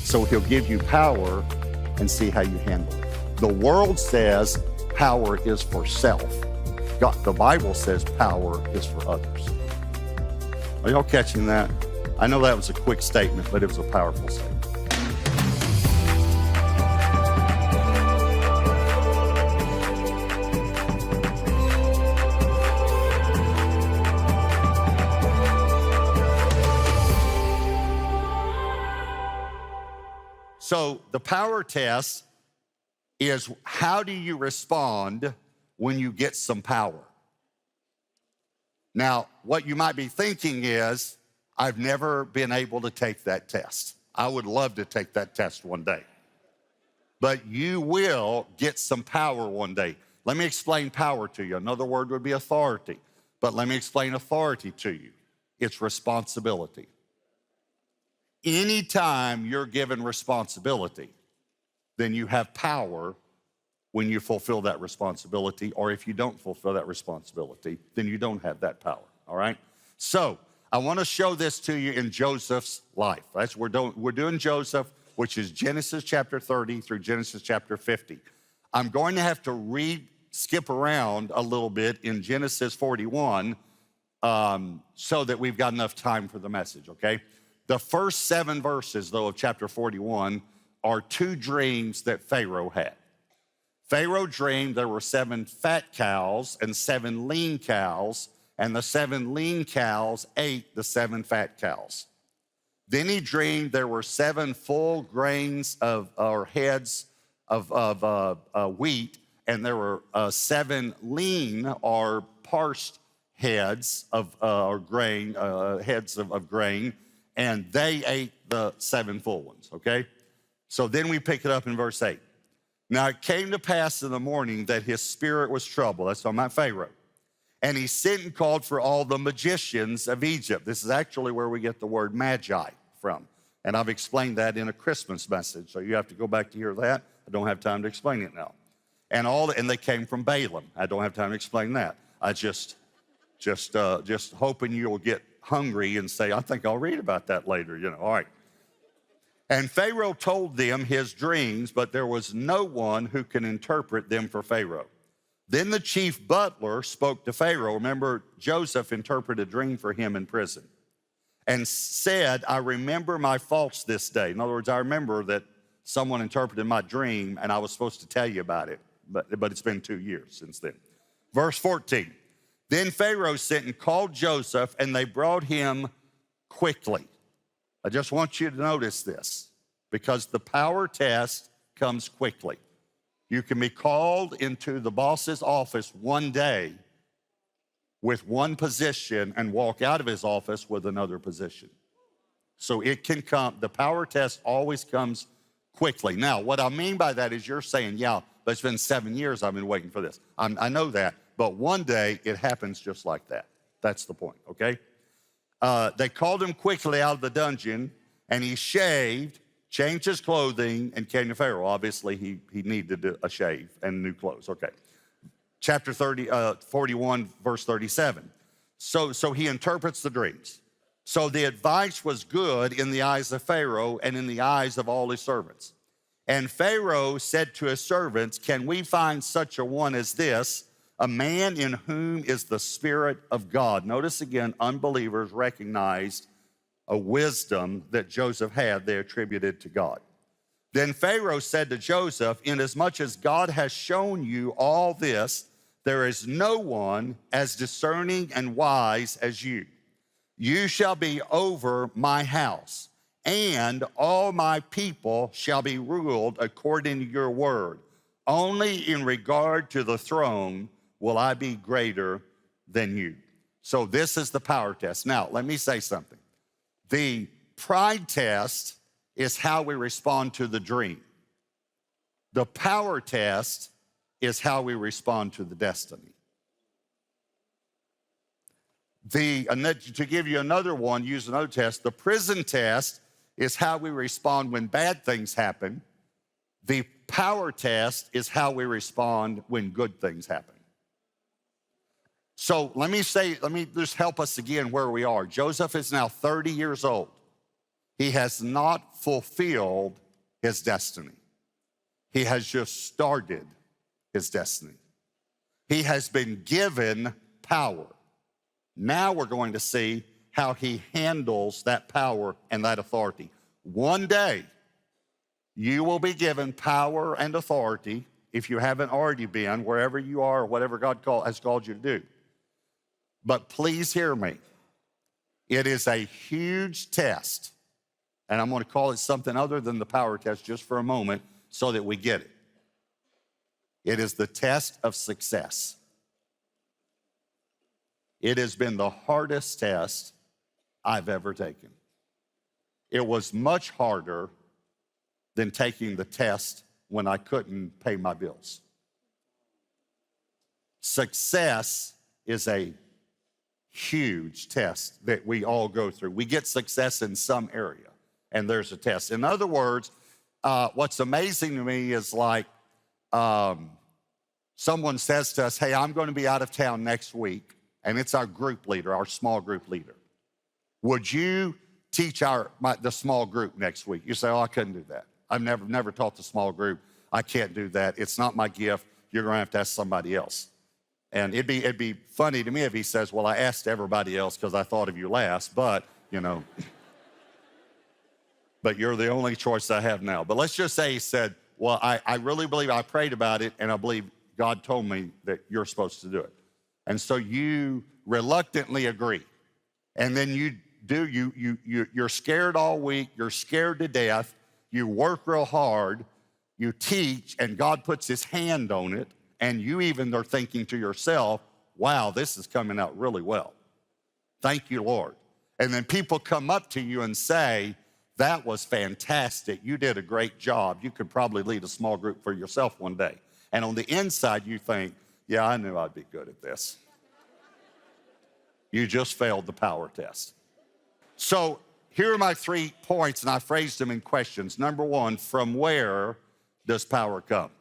So he'll give you power and see how you handle it. The world says power is for self. The Bible says power is for others. Are y'all catching that? I know that was a quick statement, but it was a powerful statement. So the power test is, how do you respond when you get some power? Now, what you might be thinking is, I've never been able to take that test. I would love to take that test one day. But you will get some power one day. Let me explain power to you. Another word would be authority. But let me explain authority to you. It's responsibility. Anytime you're given responsibility, then you have power when you fulfill that responsibility, or if you don't fulfill that responsibility, then you don't have that power, all right? So I want to show this to you in Joseph's life. We're doing Joseph, which is Genesis chapter 30 through Genesis chapter 50. I'm going to have to skip around a little bit in Genesis 41 so that we've got enough time for the message, okay? The first 7 verses, though, of chapter 41 are 2 dreams that Pharaoh had. Pharaoh dreamed there were 7 fat cows and 7 lean cows, and the 7 lean cows ate the 7 fat cows. Then he dreamed there were 7 full grains or heads of wheat, and there were 7 lean or parsed heads of grain, heads of grain, and they ate the 7 full ones, okay? So then we pick it up in verse 8. Now it came to pass in the morning that his spirit was troubled. That's talking about Pharaoh. And he sent and called for all the magicians of Egypt. This is actually where we get the word magi from. And I've explained that in a Christmas message, so you have to go back to hear that. I don't have time to explain it now. And they came from Balaam. I don't have time to explain that. I just hoping you'll get hungry and say, I think I'll read about that later, all right. And Pharaoh told them his dreams, but there was no one who can interpret them for Pharaoh. Then the chief butler spoke to Pharaoh. Remember, Joseph interpreted a dream for him in prison and said, I remember my faults this day. In other words, I remember that someone interpreted my dream and I was supposed to tell you about it, but it's been 2 years since then. Verse 14. Then Pharaoh sent and called Joseph, and they brought him quickly. I just want you to notice this, because the power test comes quickly. You can be called into the boss's office one day with one position and walk out of his office with another position. So it can come, the power test always comes quickly. Now, what I mean by that is you're saying, yeah, but it's been 7 years I've been waiting for this. I know that. But one day, it happens just like that. That's the point, okay? They called him quickly out of the dungeon, and he shaved, changed his clothing, and came to Pharaoh. Obviously, he needed a shave and new clothes, okay. Chapter 41, verse 37. So he interprets the dreams. So the advice was good in the eyes of Pharaoh and in the eyes of all his servants. And Pharaoh said to his servants, can we find such a one as this, a man in whom is the Spirit of God? Notice again, unbelievers recognized a wisdom that Joseph had, they attributed to God. Then Pharaoh said to Joseph, inasmuch as God has shown you all this, there is no one as discerning and wise as you. You shall be over my house, and all my people shall be ruled according to your word. Only in regard to the throne will I be greater than you. So this is the power test. Now, let me say something. The pride test is how we respond to the dream. The power test is how we respond to the destiny. To give you another one, use another test, the prison test is how we respond when bad things happen. The power test is how we respond when good things happen. So let me just help us again where we are. Joseph is now 30 years old. He has not fulfilled his destiny. He has just started his destiny. He has been given power. Now we're going to see how he handles that power and that authority. One day, you will be given power and authority, if you haven't already been, wherever you are, or whatever God has called you to do. But please hear me. It is a huge test, and I'm going to call it something other than the power test just for a moment so that we get it. It is the test of success. It has been the hardest test I've ever taken. It was much harder than taking the test when I couldn't pay my bills. Success is a huge test that we all go through. We get success in some area, and there's a test. In other words, what's amazing to me is like someone says to us, hey, I'm going to be out of town next week, and it's our group leader, our small group leader. Would you teach the small group next week? You say, oh, I couldn't do that. I've never taught the small group. I can't do that. It's not my gift. You're going to have to ask somebody else. And it'd be funny to me if he says, well, I asked everybody else because I thought of you last, but, you know, but you're the only choice I have now. But let's just say he said, well, I really believe, I prayed about it, and I believe God told me that you're supposed to do it. And so you reluctantly agree. And then you're scared all week. You're scared to death. You work real hard. You teach, and God puts his hand on it. And you even are thinking to yourself, wow, this is coming out really well. Thank you, Lord. And then people come up to you and say, that was fantastic. You did a great job. You could probably lead a small group for yourself one day. And on the inside, you think, yeah, I knew I'd be good at this. You just failed the power test. So here are my 3 points, and I phrased them in questions. Number 1, from where does power come?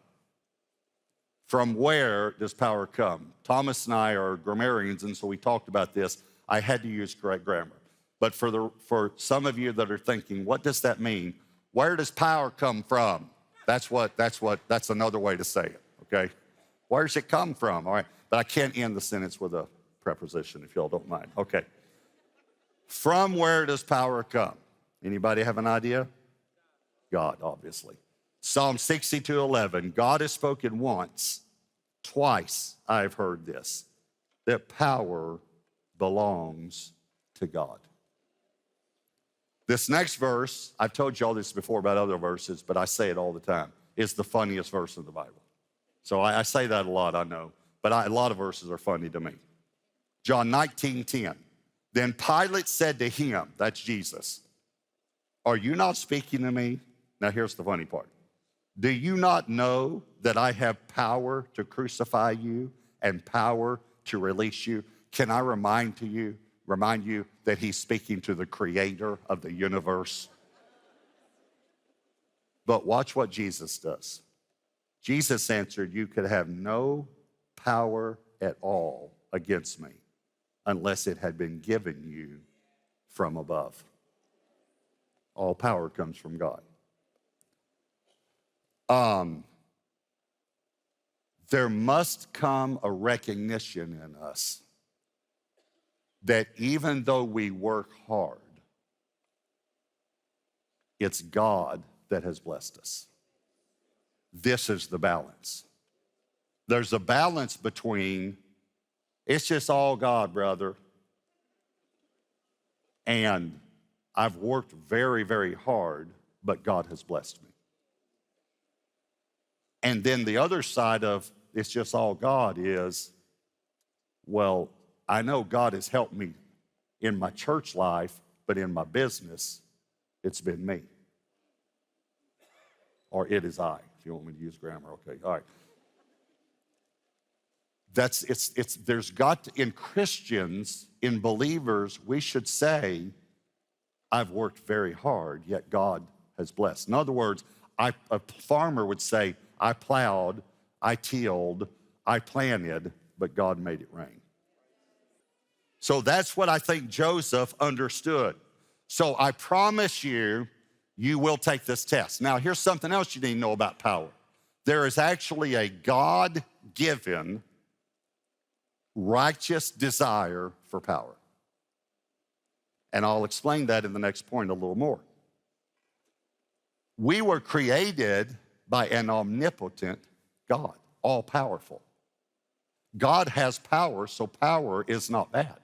From where does power come? Thomas and I are grammarians, and so we talked about this. I had to use correct grammar. But for some of you that are thinking, what does that mean? Where does power come from? That's another way to say it, okay? Where does it come from? All right, but I can't end the sentence with a preposition, if y'all don't mind. Okay. From where does power come? Anybody have an idea? God, obviously. Psalm 62:11, God has spoken once, twice I've heard this, that power belongs to God. This next verse, I've told you all this before about other verses, but I say it all the time, is the funniest verse in the Bible. So I say that a lot, I know, but a lot of verses are funny to me. John 19:10, then Pilate said to him, that's Jesus, are you not speaking to me? Now here's the funny part. Do you not know that I have power to crucify you and power to release you? Can I remind you that he's speaking to the creator of the universe? But watch what Jesus does. Jesus answered, you could have no power at all against me unless it had been given you from above. All power comes from God. There must come a recognition in us that even though we work hard, it's God that has blessed us. This is the balance. There's a balance between, it's just all God, brother, and I've worked very, very hard, but God has blessed me. And then the other side of it's just all God is, well, I know God has helped me in my church life, but in my business, it's been me. Or it is I, if you want me to use grammar, okay, all right. There's got to, in Christians, in believers, we should say, I've worked very hard, yet God has blessed. In other words, a farmer would say, I plowed, I tilled, I planted, but God made it rain. So that's what I think Joseph understood. So I promise you, you will take this test. Now, here's something else you need to know about power. There is actually a God-given righteous desire for power. And I'll explain that in the next point a little more. We were created by an omnipotent God, all-powerful. God has power, so power is not bad.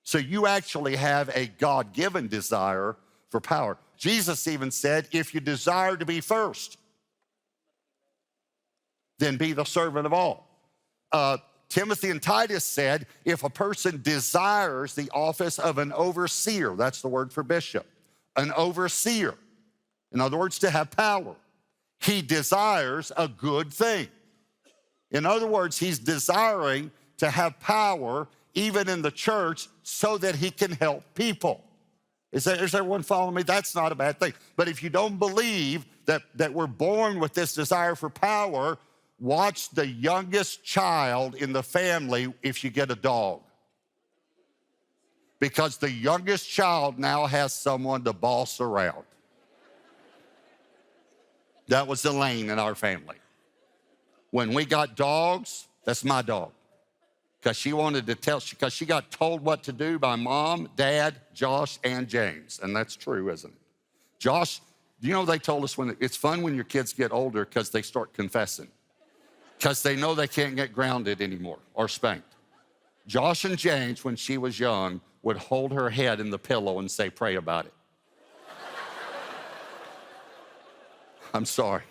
So you actually have a God-given desire for power. Jesus even said, if you desire to be first, then be the servant of all. Timothy and Titus said, if a person desires the office of an overseer, that's the word for bishop, an overseer, in other words, to have power, he desires a good thing. In other words, he's desiring to have power even in the church so that he can help people. Is everyone following me? That's not a bad thing. But if you don't believe that we're born with this desire for power, watch the youngest child in the family if you get a dog. Because the youngest child now has someone to boss around. That was Elaine in our family. When we got dogs, that's my dog. Because she wanted to because she got told what to do by mom, dad, Josh, and James. And that's true, isn't it? Josh, do you know they told us it's fun when your kids get older because they start confessing. Because they know they can't get grounded anymore or spanked. Josh and James, when she was young, would hold her head in the pillow and say, pray about it. I'm sorry.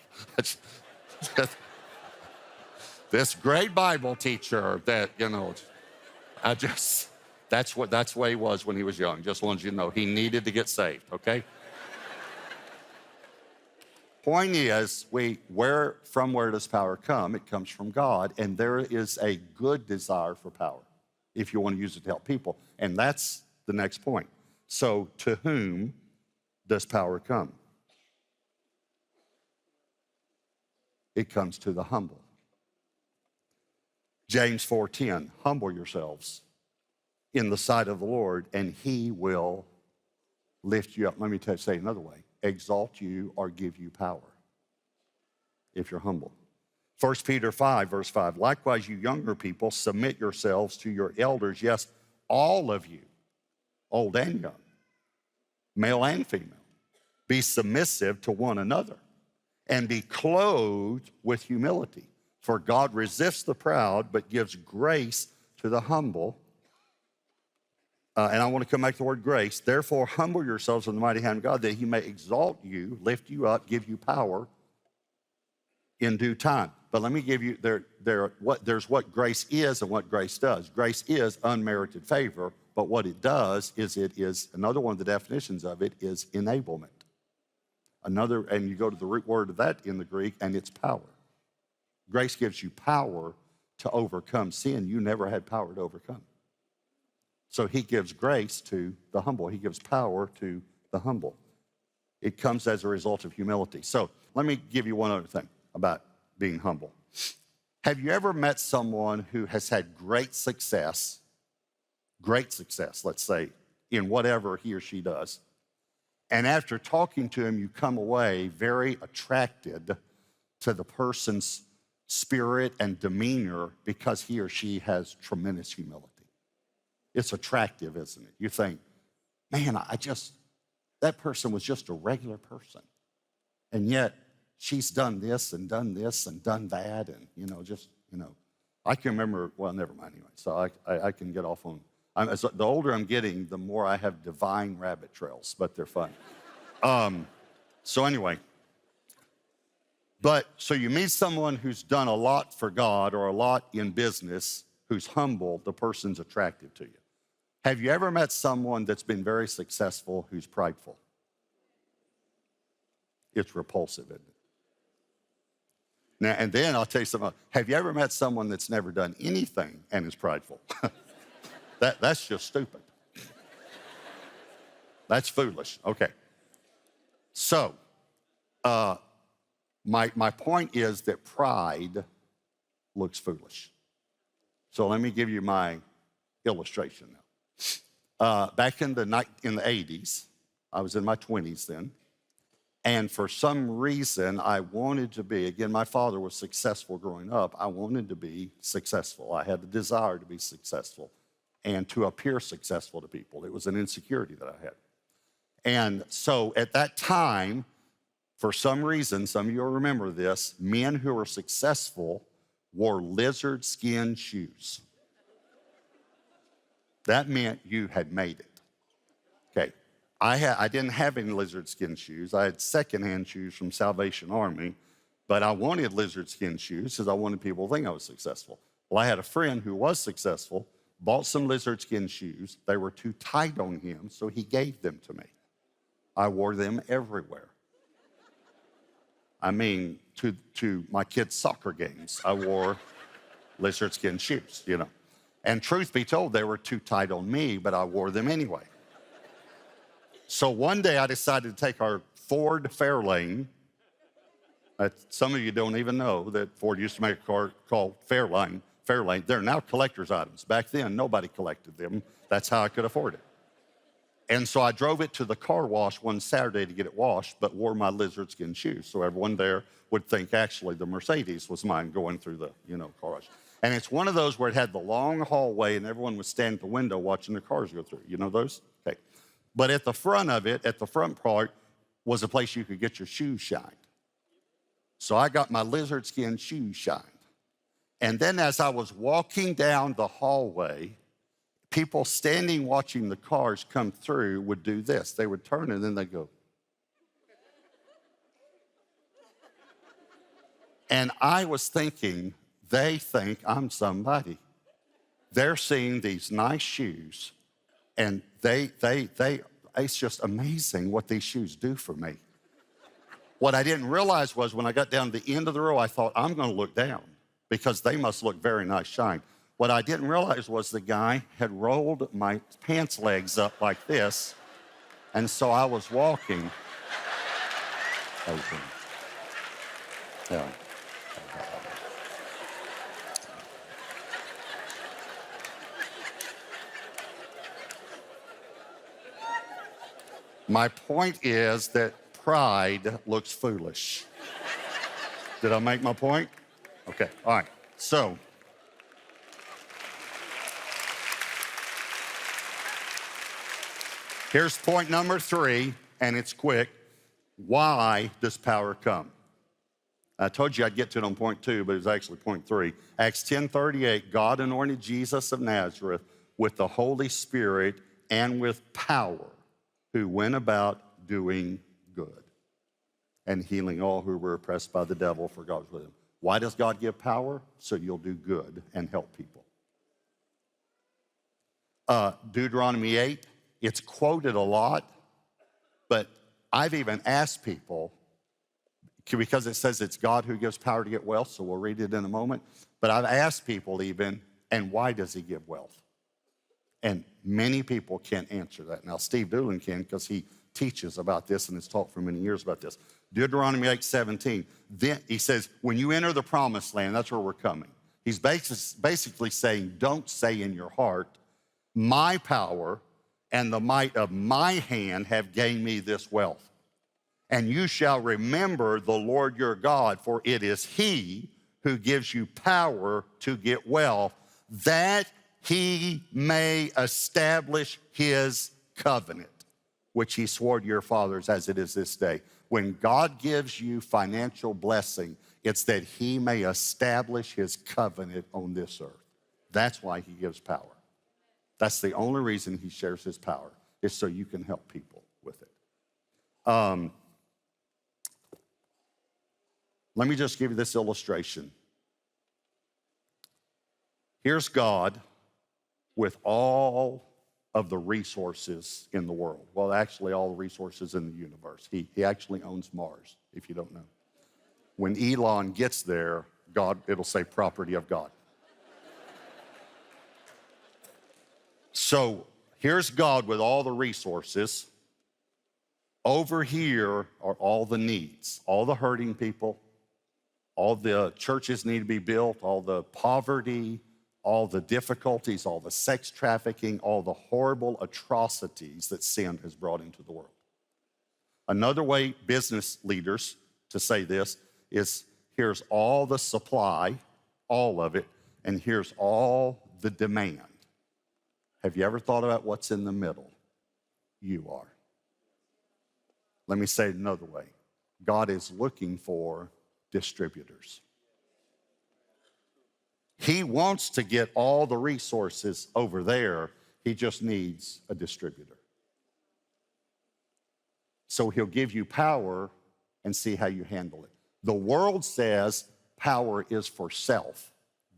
This great Bible teacher that, that's the way he was when he was young. Just wanted you to know he needed to get saved, okay? Point is, where does power come? It comes from God, and there is a good desire for power if you want to use it to help people. And that's the next point. So to whom does power come? It comes to the humble. James 4:10, humble yourselves in the sight of the Lord, and he will lift you up. Let me say it another way. Exalt you or give you power if you're humble. 1 Peter 5, verse 5, likewise, you younger people, submit yourselves to your elders. Yes, all of you, old and young, male and female, be submissive to one another and be clothed with humility. For God resists the proud, but gives grace to the humble. And I want to come back to the word grace. Therefore, humble yourselves in the mighty hand of God, that he may exalt you, lift you up, give you power in due time. But let me give you, there's what grace is and what grace does. Grace is unmerited favor, but what it does is another one of the definitions of it is enablement. And you go to the root word of that in the Greek, and it's power. Grace gives you power to overcome sin you never had power to overcome. So he gives grace to the humble. He gives power to the humble. It comes as a result of humility. So let me give you one other thing about being humble. Have you ever met someone who has had great success, let's say, in whatever he or she does, and after talking to him, you come away very attracted to the person's spirit and demeanor because he or she has tremendous humility? It's attractive, isn't it? You think, man, that person was just a regular person. And yet she's done this and done this and done that. And, I can remember, well, never mind anyway. So I can get off on, the older I'm getting, the more I have divine rabbit trails, but they're fun. So anyway, so you meet someone who's done a lot for God or a lot in business, who's humble, the person's attractive to you. Have you ever met someone that's been very successful who's prideful? It's repulsive, isn't it? Now, and then I'll tell you something. Have you ever met someone that's never done anything and is prideful? That's just stupid. That's foolish. Okay. So, my point is that pride looks foolish. So let me give you my illustration back in the 80s. I was in my 20s then. And for some reason, I wanted to be, again, my father was successful growing up. I wanted to be successful. I had the desire to be successful and to appear successful to people. It was an insecurity that I had. And so at that time, for some reason, some of you will remember this, men who were successful wore lizard skin shoes. That meant you had made it. Okay. I didn't have any lizard skin shoes. I had secondhand shoes from Salvation Army, but I wanted lizard skin shoes because I wanted people to think I was successful. Well, I had a friend who was successful, bought some lizard skin shoes. They were too tight on him, so he gave them to me. I wore them everywhere. I mean, to my kids' soccer games, I wore lizard skin shoes, you know. And truth be told, they were too tight on me, but I wore them anyway. So one day I decided to take our Ford Fairlane. Some of you don't even know that Ford used to make a car called Fairlane. They're now collector's items. Back then, nobody collected them. That's how I could afford it. And so I drove it to the car wash one Saturday to get it washed, but wore my lizard skin shoes. So everyone there would think actually the Mercedes was mine going through the, car wash. And it's one of those where it had the long hallway and everyone would stand at the window watching the cars go through. You know those? Okay. But at the front of it, at the front part, was a place you could get your shoes shined. So I got my lizard skin shoes shined. And then as I was walking down the hallway, people standing watching the cars come through would do this. They would turn and then they'd go. And I was thinking, they think I'm somebody. They're seeing these nice shoes, and it's just amazing what these shoes do for me. What I didn't realize was when I got down to the end of the row, I thought, I'm gonna look down because they must look very nice shine. What I didn't realize was the guy had rolled my pants legs up like this, and so I was walking. Yeah. My point is that pride looks foolish. Did I make my point? Okay, all right. So, here's point number 3, and it's quick. Why does power come? I told you I'd get to it on point 2, but it was actually point 3. Acts 10:38, God anointed Jesus of Nazareth with the Holy Spirit and with power, who went about doing good and healing all who were oppressed by the devil, for God was with him. Why does God give power? So you'll do good and help people. Deuteronomy 8, it's quoted a lot, but I've even asked people, because it says it's God who gives power to get wealth, so we'll read it in a moment, but I've asked people even, and why does he give wealth? And many people can't answer that. Now, Steve Doolin can, because he teaches about this and has taught for many years about this. Deuteronomy 8:17, then he says, when you enter the promised land, that's where we're coming. He's basically saying, don't say in your heart, my power and the might of my hand have gained me this wealth. And you shall remember the Lord your God, for it is he who gives you power to get wealth, that he may establish his covenant, which he swore to your fathers as it is this day. When God gives you financial blessing, it's that he may establish his covenant on this earth. That's why he gives power. That's the only reason he shares his power, is so you can help people with it. Let me just give you this illustration. Here's God with all of the resources in the world. Well, actually, all the resources in the universe. He actually owns Mars, if you don't know. When Elon gets there, it'll say property of God. So here's God with all the resources. Over here are all the needs, all the hurting people, all the churches need to be built, all the poverty, all the difficulties, all the sex trafficking, all the horrible atrocities that sin has brought into the world. Another way business leaders to say this is, here's all the supply, all of it, and here's all the demand. Have you ever thought about what's in the middle? You are. Let me say it another way. God is looking for distributors. He wants to get all the resources over there. He just needs a distributor. So he'll give you power and see how you handle it. The world says power is for self.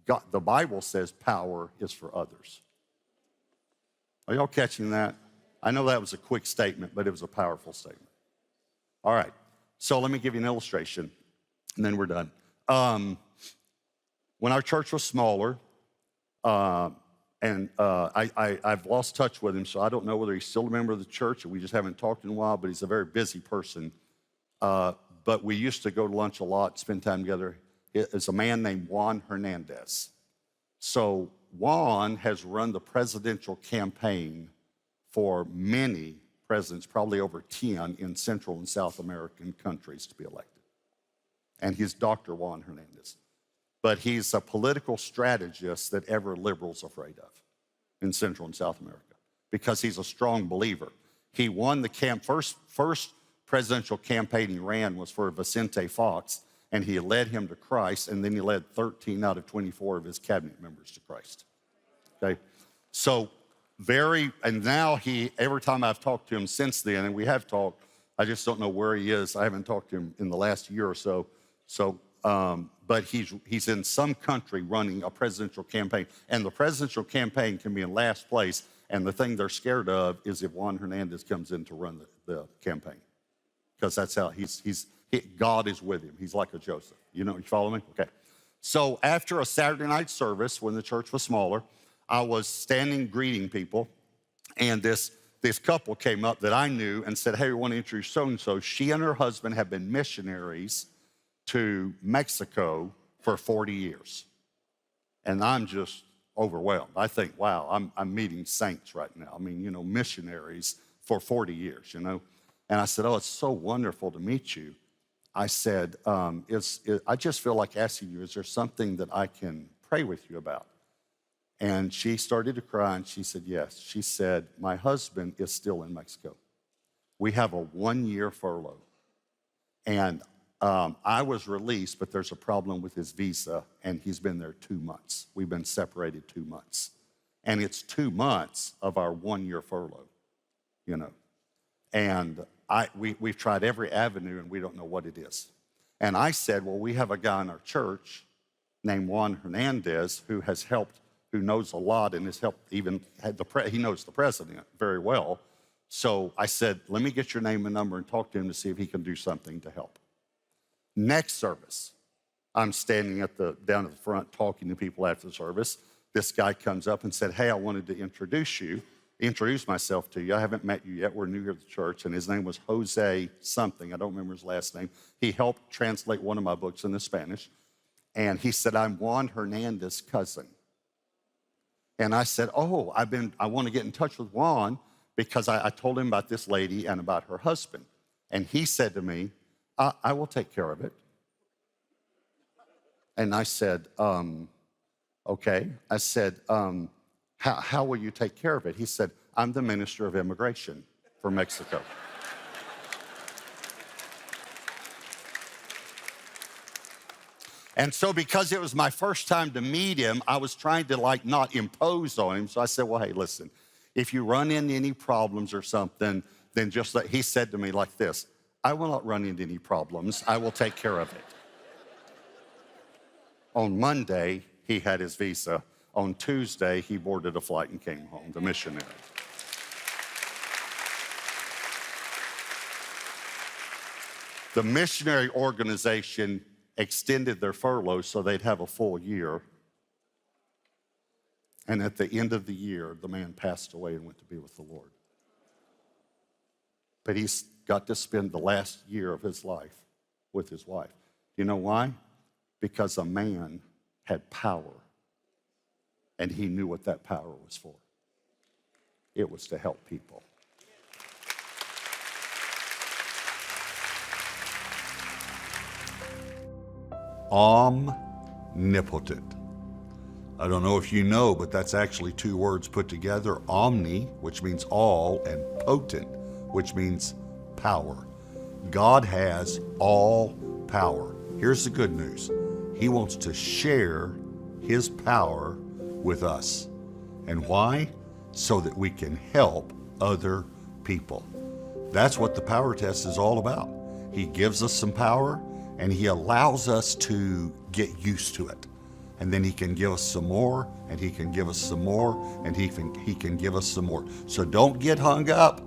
God, the Bible says power is for others. Are y'all catching that? I know that was a quick statement, but it was a powerful statement. All right, so let me give you an illustration, and then we're done. When our church was smaller, I've lost touch with him, so I don't know whether he's still a member of the church, or we just haven't talked in a while, but he's a very busy person. But we used to go to lunch a lot, spend time together. It's a man named Juan Hernandez. So Juan has run the presidential campaign for many presidents, probably over 10 in Central and South American countries to be elected. And he's Dr. Juan Hernandez. But he's a political strategist that every liberal's afraid of in Central and South America because he's a strong believer. He won the first presidential campaign he ran was for Vicente Fox, and he led him to Christ, and then he led 13 out of 24 of his cabinet members to Christ. Okay? So and now every time I've talked to him since then, and we have talked, I just don't know where he is. I haven't talked to him in the last year or so. But he's in some country running a presidential campaign, and the presidential campaign can be in last place, and the thing they're scared of is if Juan Hernandez comes in to run the campaign, because that's how God is with him. He's like a Joseph. You follow me? Okay. So after a Saturday night service, when the church was smaller, I was standing greeting people, and this couple came up that I knew and said, hey, we want to introduce so-and-so. She and her husband have been missionaries to Mexico for 40 years. And I'm just overwhelmed. I think, wow, I'm meeting saints right now. I mean, missionaries for 40 years, And I said, oh, it's so wonderful to meet you. I said, I just feel like asking you, is there something that I can pray with you about? And she started to cry, and she said, yes. She said, my husband is still in Mexico. We have a 1-year furlough. And I was released, but there's a problem with his visa, and he's been there 2 months. We've been separated 2 months. And it's 2 months of our 1-year furlough, And we've tried every avenue, and we don't know what it is. And I said, well, we have a guy in our church named Juan Hernandez who knows a lot and has helped he knows the president very well. So I said, let me get your name and number and talk to him to see if he can do something to help. Next service, I'm standing down at the front talking to people after the service. This guy comes up and said, hey, I wanted to introduce myself to you. I haven't met you yet. We're new here at the church. And his name was Jose something. I don't remember his last name. He helped translate one of my books into Spanish. And he said, I'm Juan Hernandez's cousin. And I said, oh, I want to get in touch with Juan because I told him about this lady and about her husband. And he said to me, I will take care of it. And I said, okay. I said, how will you take care of it? He said, I'm the Minister of Immigration for Mexico. And so because it was my first time to meet him, I was trying to not impose on him. So I said, well, hey, listen, if you run into any problems or something, then he said to me like this, I will not run into any problems. I will take care of it. On Monday, he had his visa. On Tuesday, he boarded a flight and came home, the missionary. The missionary organization extended their furlough so they'd have a full year. And at the end of the year, the man passed away and went to be with the Lord. But he's got to spend the last year of his life with his wife. You know why? Because a man had power And he knew what that power was for. It was to help people. Omnipotent. I don't know if you know, but that's actually two words put together. Omni, which means all, and potent, which means power. God has all power. Here's the good news. He wants to share his power with us. And why? So that we can help other people. That's what the power test is all about. He gives us some power and he allows us to get used to it. And then he can give us some more, and he can give us some more, and he can give us some more. So don't get hung up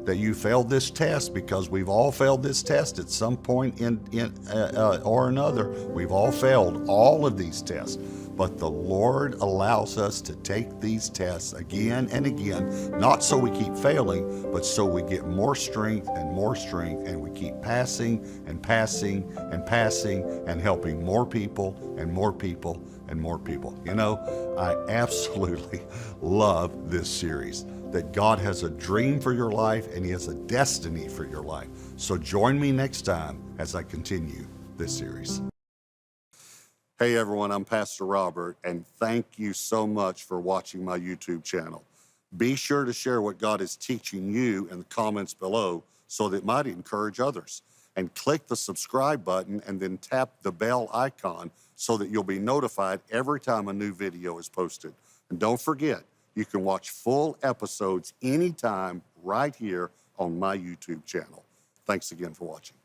that you failed this test, because we've all failed this test at some point or another. We've all failed all of these tests. But the Lord allows us to take these tests again and again, not so we keep failing, but so we get more strength, and we keep passing and passing and passing and helping more people and more people and more people. You know, I absolutely love this series, that God has a dream for your life and he has a destiny for your life. So join me next time as I continue this series. Hey everyone, I'm Pastor Robert, and thank you so much for watching my YouTube channel. Be sure to share what God is teaching you in the comments below so that it might encourage others. And click the subscribe button and then tap the bell icon so that you'll be notified every time a new video is posted. And don't forget, you can watch full episodes anytime right here on my YouTube channel. Thanks again for watching.